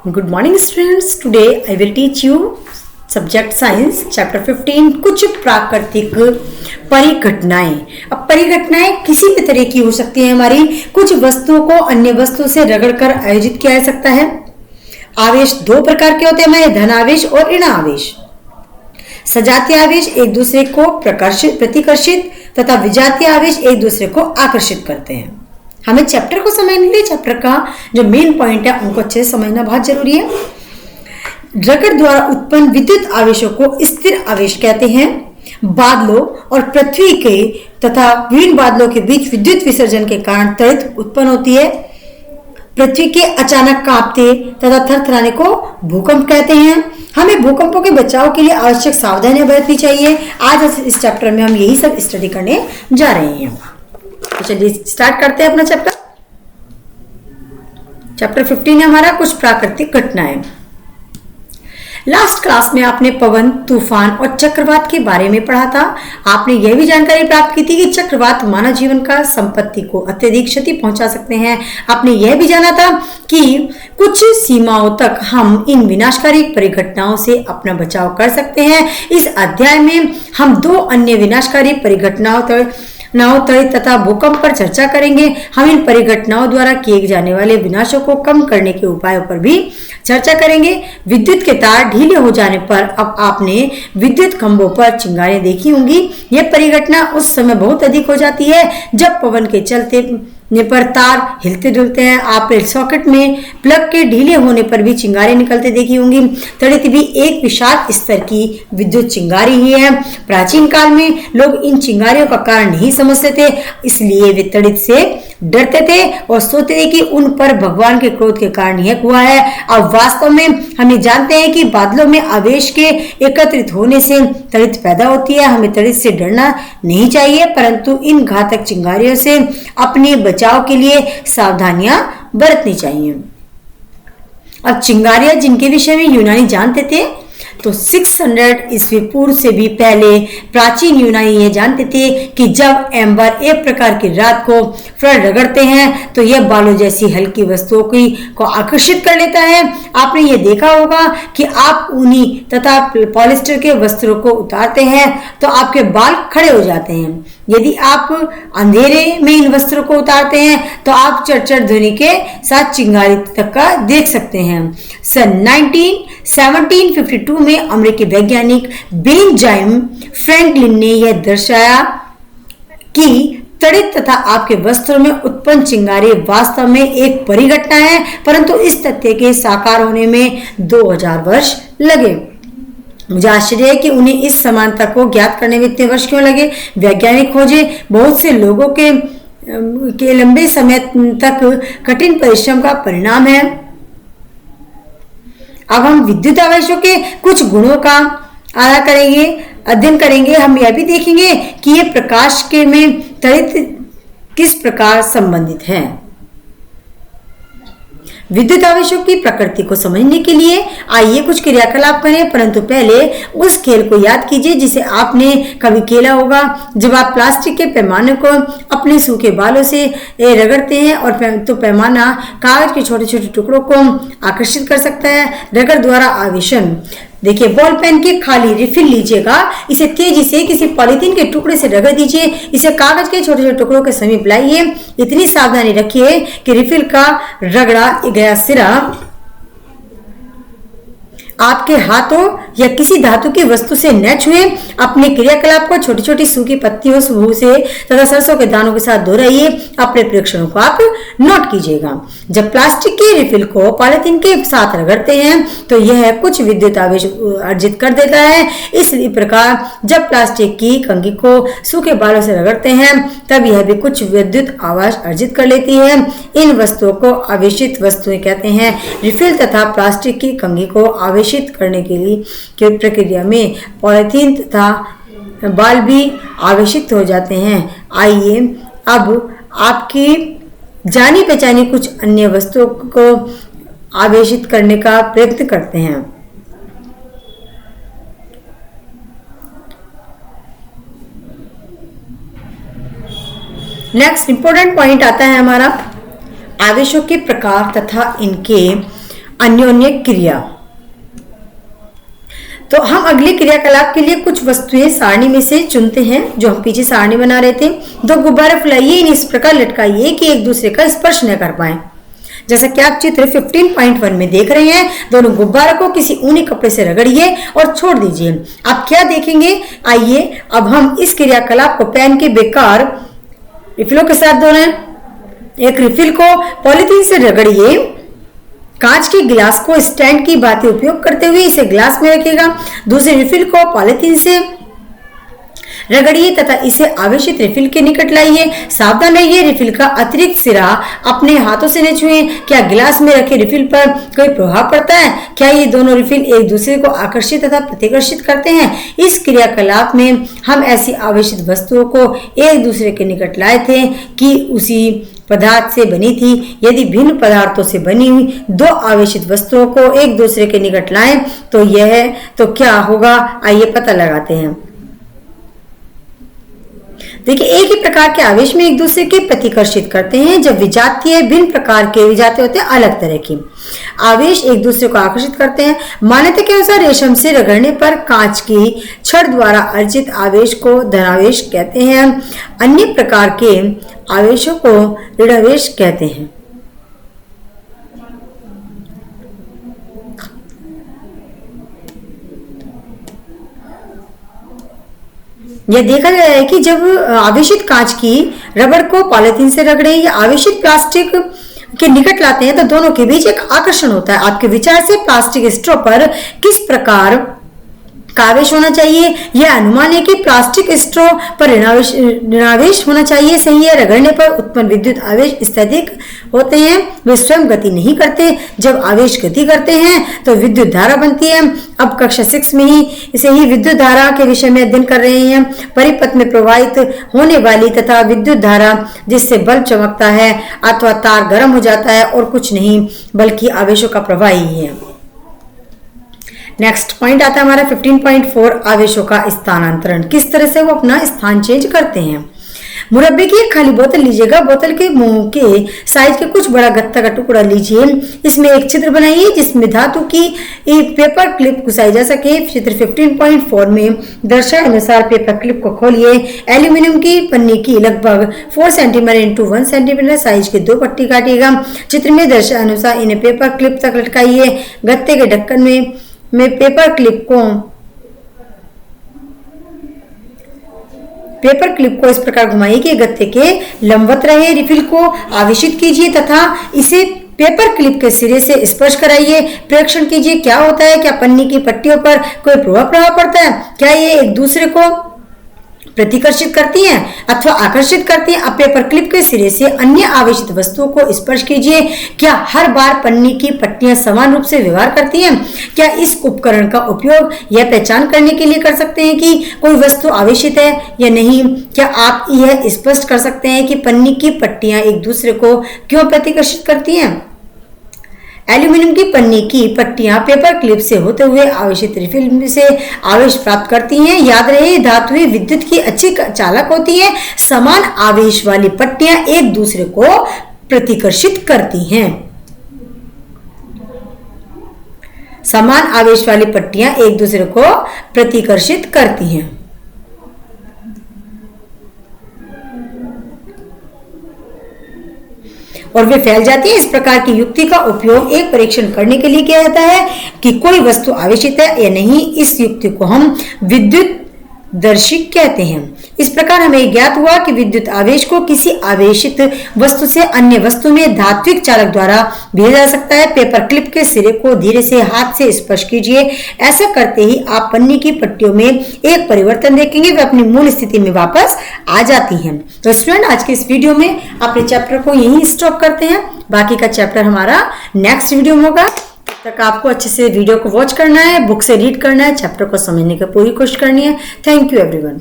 Good morning students. Today I will teach you subject science chapter 15 कुछ प्राकृतिक परिघटनाएं। अब परिघटनाएं किसी भी तरह की हो सकती है। हमारी कुछ वस्तुओं को अन्य वस्तु से रगड़कर आयोजित किया जा सकता है। आवेश दो प्रकार के होते हैं हमारे, धन आवेश और ऋण आवेश। सजातीय आवेश एक दूसरे को प्रतिकर्षित तथा विजातीय आवेश एक दूसरे को आकर्षित करते हैं। हमें चैप्टर को समझने के लिए चैप्टर का जो मेन पॉइंट है उनको अच्छे से समझना बहुत जरूरी है। रगड़ द्वारा उत्पन्न विद्युत आवेशों को स्थिर आवेश कहते हैं। बादलों और पृथ्वी के तथा विभिन्न बादलों के बीच विद्युत विसर्जन के कारण त्वरित उत्पन्न होती है। पृथ्वी के अचानक कांपते तथा थरथराने को भूकंप कहते हैं। हमें भूकंपों के बचाव के लिए आवश्यक सावधानियां बरतनी चाहिए। आज इस चैप्टर में हम यही सब स्टडी करने जा रहे हैं। तो चलिए स्टार्ट करते हैं अपना चैप्टर 15 है हमारा कुछ प्राकृतिक घटनाएं। लास्ट क्लास में आपने पवन, तूफान और चक्रवात के बारे में पढ़ा था। आपने यह भी जानकारी प्राप्त की थी कि चक्रवात मानव जीवन का संपत्ति को अत्यधिक क्षति पहुंचा सकते हैं। आपने यह भी जाना था कि कुछ सीमाओं तक हम इन विनाशकारी परिघटनाओं से अपना बचाव कर सकते हैं। इस अध्याय में हम दो अन्य विनाशकारी परिघटनाओं तथा भूकंप पर चर्चा करेंगे। हम इन परिघटनाओं द्वारा किए जाने वाले विनाशों को कम करने के उपायों पर भी चर्चा करेंगे। विद्युत के तार ढीले हो जाने पर अब आपने विद्युत खंभों पर चिंगारियां देखी होंगी। यह परिघटना उस समय बहुत अधिक हो जाती है जब पवन के चलते पर तार हिलते डुलते हैं। आपने सॉकेट में प्लग के ढीले होने पर भी चिंगारियां निकलते देखी होंगी। तड़ित भी एक विशाल स्तर की विद्युत चिंगारी ही है। प्राचीन काल में लोग इन चिंगारियों का कारण नहीं समझते थे, इसलिए वे तड़ित से डरते थे और सोचते थे कि उन पर भगवान के क्रोध के कारण यह हुआ है। अब वास्तव में हम जानते हैं कि बादलों में आवेश के एकत्रित होने से तड़ित पैदा होती है। हमें तड़ित से डरना नहीं चाहिए, परंतु इन घातक चिंगारियों से अपने बचाव के लिए सावधानियां बरतनी चाहिए। अब चिंगारियां जिनके विषय में यूनानी जानते थे, तो 600 ईस्वी पूर्व से भी पहले प्राचीन यूनानी ये जानते थे कि जब एम्बर एक प्रकार की रात को रगड़ते हैं तो यह बालों जैसी हल्की वस्तुओं को आकर्षित कर लेता है। आपने ये देखा होगा कि आप ऊनी तथा पॉलिस्टर के वस्त्रों को उतारते हैं तो आपके बाल खड़े हो जाते हैं। यदि आप अंधेरे में इन वस्त्रों को उतारते हैं तो आप चरचर ध्वनि के साथ चिंगारी तक का देख सकते हैं। सन 1752 में अमेरिकी वैज्ञानिक बेंजामिन फ्रैंकलिन ने यह दर्शाया कि तड़ित तथा आपके वस्त्रों में उत्पन्न चिंगारी वास्तव में एक परिघटना है, परंतु इस तथ्य के साकार होने में 2000 वर्ष लगे। मुझे आश्चर्य है कि उन्हें इस समानता को ज्ञात करने में इतने वर्ष क्यों लगे। वैज्ञानिक खोजें बहुत से लोगों के लंबे समय तक कठिन परिश्रम का परिणाम है। अब हम विद्युत आवेशों के कुछ गुणों का अध्ययन करेंगे। हम यह भी देखेंगे कि ये प्रकाश के में तड़ित किस प्रकार संबंधित है। विद्युत आवेशों की प्रकृति को समझने के लिए आइए कुछ क्रियाकलाप करें, परंतु पहले उस खेल को याद कीजिए जिसे आपने कभी खेला होगा। जब आप प्लास्टिक के पैमाने को अपने सूखे बालों से रगड़ते हैं और तो पैमाना कागज के छोटे छोटे टुकड़ों को आकर्षित कर सकता है। रगड़ द्वारा आवेशन देखिए, बॉल पेन की खाली रिफिल लीजिएगा, इसे तेजी से किसी पॉलीथीन के टुकड़े से रगड़ दीजिए, इसे कागज के छोटे छोटे टुकड़ों के समीप लाइए। इतनी सावधानी रखिए कि रिफिल का रगड़ा गया सिरा आपके हाथों या किसी धातु की वस्तु से न छुए। अपने क्रियाकलाप को छोटी छोटी सूखी पत्तियों से तथा सरसों के दानों के साथ दोहराइए। अपने परीक्षणों को आप नोट कीजिएगा। जब प्लास्टिक के रिफिल को पॉलिथीन के साथ रगड़ते हैं तो यह कुछ विद्युत आवेश अर्जित कर देता है। इसी प्रकार जब प्लास्टिक की कंघी को सूखे बालों से रगड़ते हैं तब यह भी कुछ विद्युत आवेश अर्जित कर लेती है। इन वस्तुओं को आवेशित वस्तुएं कहते हैं। रिफिल तथा प्लास्टिक की कंघी को आवेशित करने के लिए की प्रक्रिया में पॉलीथीन तथा बाल भी आवेशित हो जाते हैं। आइए अब आपकी जानी पहचानी कुछ अन्य वस्तुओं को आवेशित करने का प्रयत्न करते हैं। नेक्स्ट इंपॉर्टेंट पॉइंट आता है हमारा आवेशों के प्रकार तथा इनके अन्योन्य क्रिया। तो हम अगले क्रियाकलाप के लिए कुछ वस्तुएं सारणी में से चुनते हैं, जो हम पीछे सारणी बना रहे थे। 2 गुब्बारे फुलाइए, इन्हें इस प्रकार लटकाइए कि एक दूसरे का स्पर्श न कर पाए। जैसा कि आप चित्र 15.1 में देख रहे हैं, दोनों गुब्बारों को किसी ऊनी कपड़े से रगड़िए और छोड़ दीजिए। आप क्या देखेंगे, आइए अब हम इस क्रियाकलाप को पेन के बेकार रिफिलों के साथ दोहराएं। एक रिफिल को पॉलीथीन से रगड़िए। कांच के गिलास को स्टैंड की भांति उपयोग करते हुए इसे गिलास में रखिएगा। दूसरे रिफिल को पॉलीथीन से रगड़िए तथा इसे आवेशित रिफिल के निकट लाइए। सावधान रहिए, रिफिल का अतिरिक्त सिरा अपने हाथों से न छुएं। क्या गिलास में रखे रिफिल पर कोई प्रभाव पड़ता है? क्या ये दोनों रिफिल एक दूसरे को आकर्षित तथा प्रतिकर्षित करते हैं? इस क्रियाकलाप में हम ऐसी आवेशित वस्तुओं को एक दूसरे के निकट लाए थे कि उसी पदार्थ से बनी थी। यदि भिन्न पदार्थों से बनी हुई 2 आवेशित वस्तुओं को एक दूसरे के निकट लाएं तो क्या होगा, आइए पता लगाते हैं। देखिए, एक ही प्रकार के आवेश में एक दूसरे के प्रतिकर्षित करते हैं। जब विजातीय भिन्न प्रकार के विजातीय होते हैं अलग तरह के आवेश एक दूसरे को आकर्षित करते हैं। मान्यता के अनुसार रेशम से रगड़ने पर कांच की छड़ द्वारा अर्जित आवेश को धनावेश कहते हैं। अन्य प्रकार के आवेशों को ऋणावेश कहते हैं। यह देखा गया है कि जब आवेशित कांच की रबड़ को पॉलीथीन से रगड़े या आवेशित प्लास्टिक के निकट लाते हैं तो दोनों के बीच एक आकर्षण होता है। आपके विचार से प्लास्टिक स्ट्रॉ पर किस प्रकार का आवेश होना चाहिए? यह अनुमान है कि प्लास्टिक स्ट्रॉ पर ऋणावेश होना चाहिए। सही है। रगड़ने पर उत्पन्न विद्युत आवेश स्थैतिक होते हैं, वे स्वयं गति नहीं करते। जब आवेश गति करते हैं तो विद्युत धारा बनती है। अब कक्षा 6 में ही विद्युत धारा के विषय में अध्ययन कर रहे हैं। परिपथ में प्रवाहित होने वाली तथा विद्युत धारा जिससे बल्ब चमकता है अथवा तार गर्म हो जाता है और कुछ नहीं बल्कि आवेशों का प्रवाह ही है। नेक्स्ट पॉइंट आता है हमारा 15.4 आवेशों का स्थानांतरण। किस तरह से वो अपना स्थान चेंज करते हैं। मुरब्बे की एक खाली बोतल लीजिएगा। बोतल के मुंह के साइज के कुछ बड़ा गत्ता का टुकड़ा लीजिए। इसमें एक छिद्र बनाइए जिसमें धातु की एक पेपर क्लिप घुसाई जा सके। चित्र 15.4 में दर्शाए अनुसार पेपर क्लिप को खोलिए। एल्यूमिनियम की पन्नी की लगभग 4 सेंटीमीटर इंटू 1 सेंटीमीटर साइज की 2 पट्टी काटिएगा। चित्र में दर्शाए अनुसार इन्हें पेपर क्लिप तक लटकाइए। गत्ते के ढक्कन में पेपर क्लिप को इस प्रकार घुमाइए कि गत्ते के लंबवत रहे। रिफिल को आवेशित कीजिए तथा इसे पेपर क्लिप के सिरे से स्पर्श कराइए। परीक्षण कीजिए क्या होता है। क्या पन्नी की पट्टियों पर कोई प्रभाव पड़ता है? क्या ये एक दूसरे को प्रतिकर्षित करती हैं अथवा आकर्षित करती हैं? अब पेपर क्लिप के सिरे से अन्य आवेशित वस्तुओं को स्पर्श कीजिए। क्या हर बार पन्नी की पट्टियां समान रूप से व्यवहार करती हैं? क्या इस उपकरण का उपयोग यह पहचान करने के लिए कर सकते हैं कि कोई वस्तु आवेशित है या नहीं? क्या आप यह स्पष्ट कर सकते हैं कि पन्नी की पट्टियां एक दूसरे को क्यों प्रतिकर्षित करती हैं? एल्यूमिनियम की पन्नी की पट्टियां पेपर क्लिप से होते हुए आवेशित रिफिल से आवेश प्राप्त करती हैं। याद रहे, धातुएं विद्युत की अच्छी चालक होती हैं। समान आवेश वाली पट्टियां एक दूसरे को प्रतिकर्षित करती हैं। समान आवेश वाली पट्टियां एक दूसरे को प्रतिकर्षित करती हैं। और वे फैल जाती है। इस प्रकार की युक्ति का उपयोग एक परीक्षण करने के लिए किया जाता है कि कोई वस्तु आवेशित है या नहीं। इस युक्ति को हम विद्युत दर्शी कहते हैं। इस प्रकार हमें ज्ञात हुआ कि विद्युत आवेश को किसी आवेशित वस्तु से अन्य वस्तु में धात्विक चालक द्वारा भेजा जा सकता है। पेपर क्लिप के सिरे को धीरे से हाथ से स्पर्श कीजिए। ऐसा करते ही आप पन्नी की पट्टियों में एक परिवर्तन देखेंगे, वे अपनी मूल स्थिति में वापस आ जाती हैं। तो स्टूडेंट, आज के इस वीडियो में अपने चैप्टर को यहीं स्टॉप करते हैं। बाकी का चैप्टर हमारा नेक्स्ट वीडियो में होगा। तक आपको अच्छे से वीडियो को वॉच करना है, बुक से रीड करना है, चैप्टर को समझने की पूरी कोशिश करनी है। Thank you everyone.